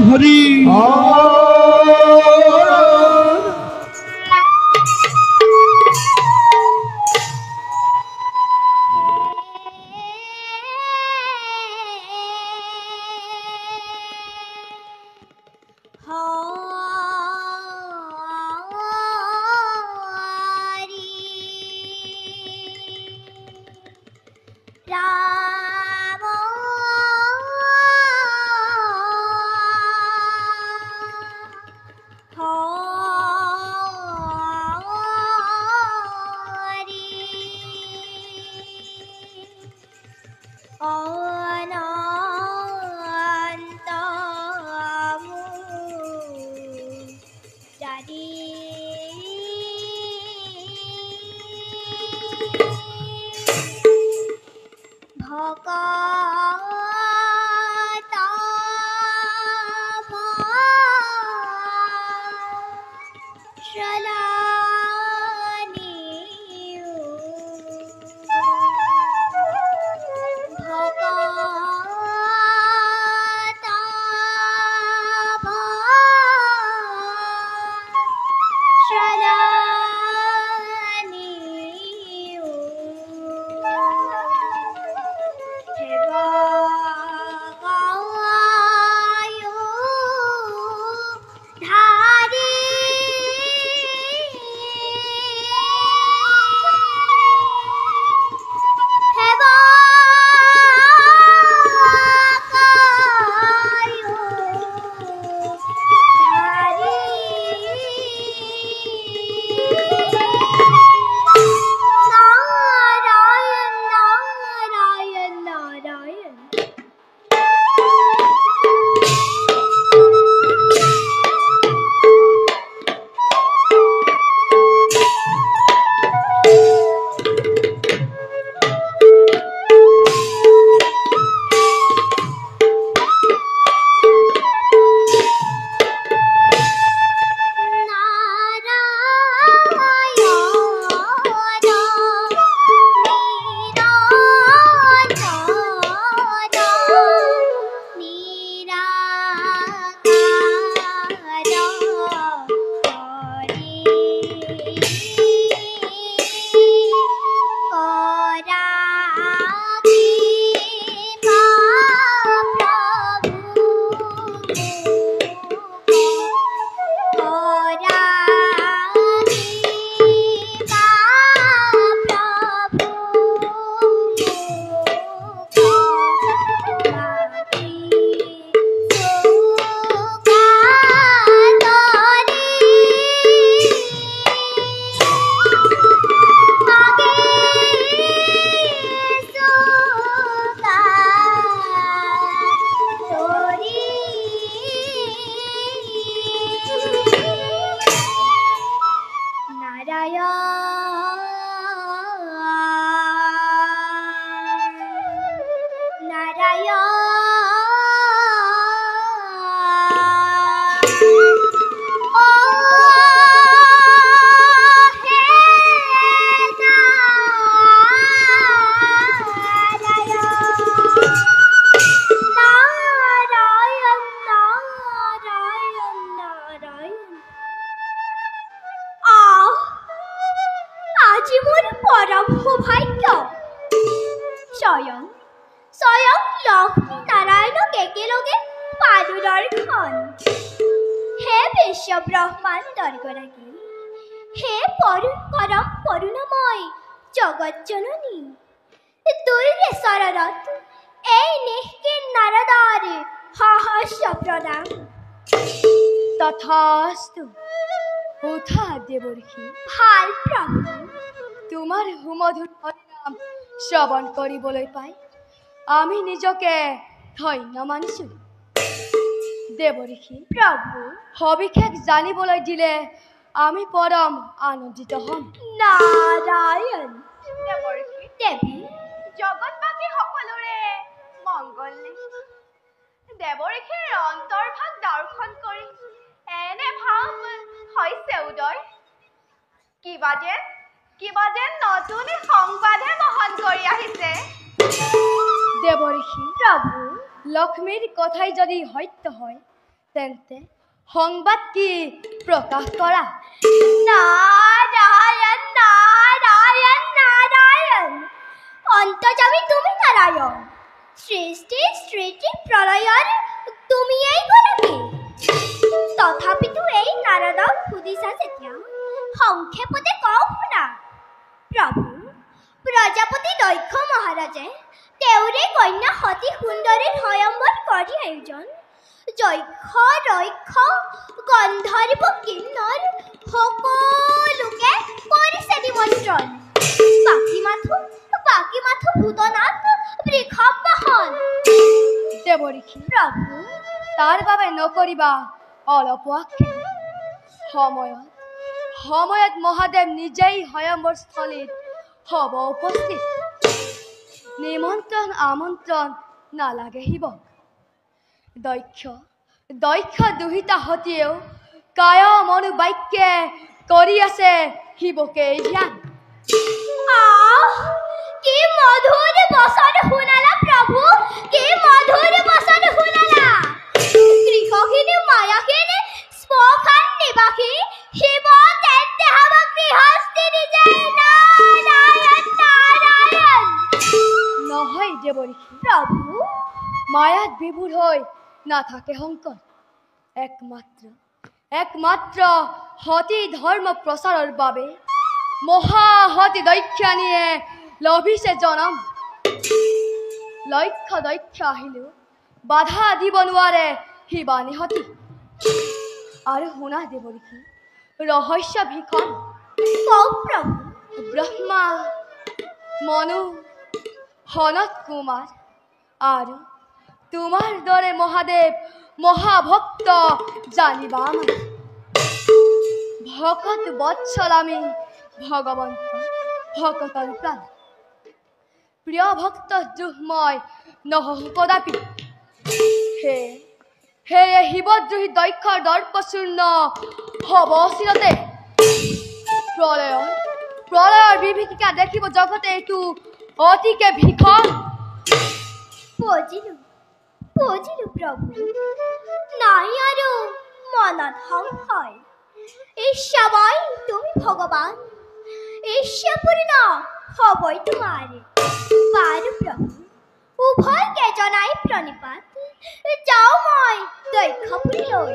হরি তথাস্তু উঠা দেবর্ষী ভাল প্রভু তোমাৰ সুমধুৰ নাম শ্ৰৱণ কৰিবলৈ পাই আমি নিজকে ধন্য মানিছো। দেৱৰ্ষী প্ৰভু সবিশেষ জানিবলৈ দিলে আমি পৰম আনন্দিত হ'ম। নাৰায়ণ দেৱৰ্ষী দেৱী জগতবাসী সকলোৰে মংগল দেৱৰ্ষীৰ অন্তৰ্ভাগ দৰ্শন কৰি এনে ভাৱ হৈছে উদয় কিবা যেন নতুন সংবাদে বহন কৰি আহিছে। দেৱৰ্ষী প্ৰভু লক্ষ্মীৰ কথাই যদি সত্য হয় তেন্তে সংবাদ কি প্ৰকাশ কৰা? নারায়ণ নারায়ণ নারায়ণ অন্তর্যামী তুমি নারায়ণ সৃষ্টি সৃষ্টি প্রলয়ৰ তুমি এই গৰাকী তথাপিতো এই নাৰদক সুধিছা যেতিয়া সংক্ষেপতে কওঁ শুনা প্ৰভু প্ৰজাপতি দক্ষ মহাৰাজে তেওঁৰে কন্যা সতী সুন্দৰীৰ স্বয়ম্বৰ কৰি আয়োজন যক্ষ ৰক্ষ গন্ধৰ্ব কিন্নৰ সকলোকে কৰিছে নিমন্ত্ৰণ বাকী মাথো ভূতনাথ বৃষভ বাহন দেৱঋষি প্ৰভু তাৰ বাবে নকৰিবা অলপো আক্ষেপ। সময়ত মহাদেৱ নিজেই স্বয়ম্বৰ স্থলীত হ'ব উপস্থিত। নিমন্ত্ৰণ আমন্ত্ৰণ নালাগে শিৱক। দক্ষ দুহিতা সতীয়েও কায় মনো বাক্যে কৰি আছে শিৱকে ধ্যান। কি মধুর বচন শুনালা প্ৰভু কি মধুর বচন শুনালা গৃহহীন মায়াহীন শ্মশান নিবাসী শিৱ তেন্তে হব গৃহস্থী নিজে নাৰায়ণ নাৰায়ণ নহয় দেৱঋষি, প্ৰভু মায়াত বিভোৰ হৈ নাথাকে শংকৰ। একমাত্ৰ সতী ধৰ্ম প্ৰচাৰৰ বাবে মহাসতী দক্ষাণীয়ে লভিছে জনম। লক্ষ্য দক্ষ আহিলেও বাধা দিব নোৱাৰে শিৱানী সতী। আৰু শুনা দেৱঋষি, ৰহস্য ভীষণ। কওক প্ৰভু ব্ৰহ্মা মনু সনত কুমাৰ আৰু তোমাৰ দৰে মহাদেৱ মহাভক্ত জানিবা আমাৰ। ভকত বৎসল আমি ভগৱন্ত ভকতৰ প্ৰাণ। প্ৰিয় ভক্ত দ্ৰোহময় নহহো কদাপি। সেয়ে শিৱদ্ৰোহী দক্ষৰ দৰ্পচূৰ্ণ হ'ব চিৰতে। প্ৰলয়ৰ বিভীষিকা দেখিব জগতে এইটো অতিকে ভীষণ। বুজিলো প্ৰভু নাই আৰু মনত সংশয় ঈশ্বৰ তুমি ভগৱান ঈশ্বৰপূৰ্ণ হবই তোমাৰ বাৰু প্ৰভু উভয়কে জনাই প্ৰণিপাত যাওঁ মই দক্ষপুৰীলৈ।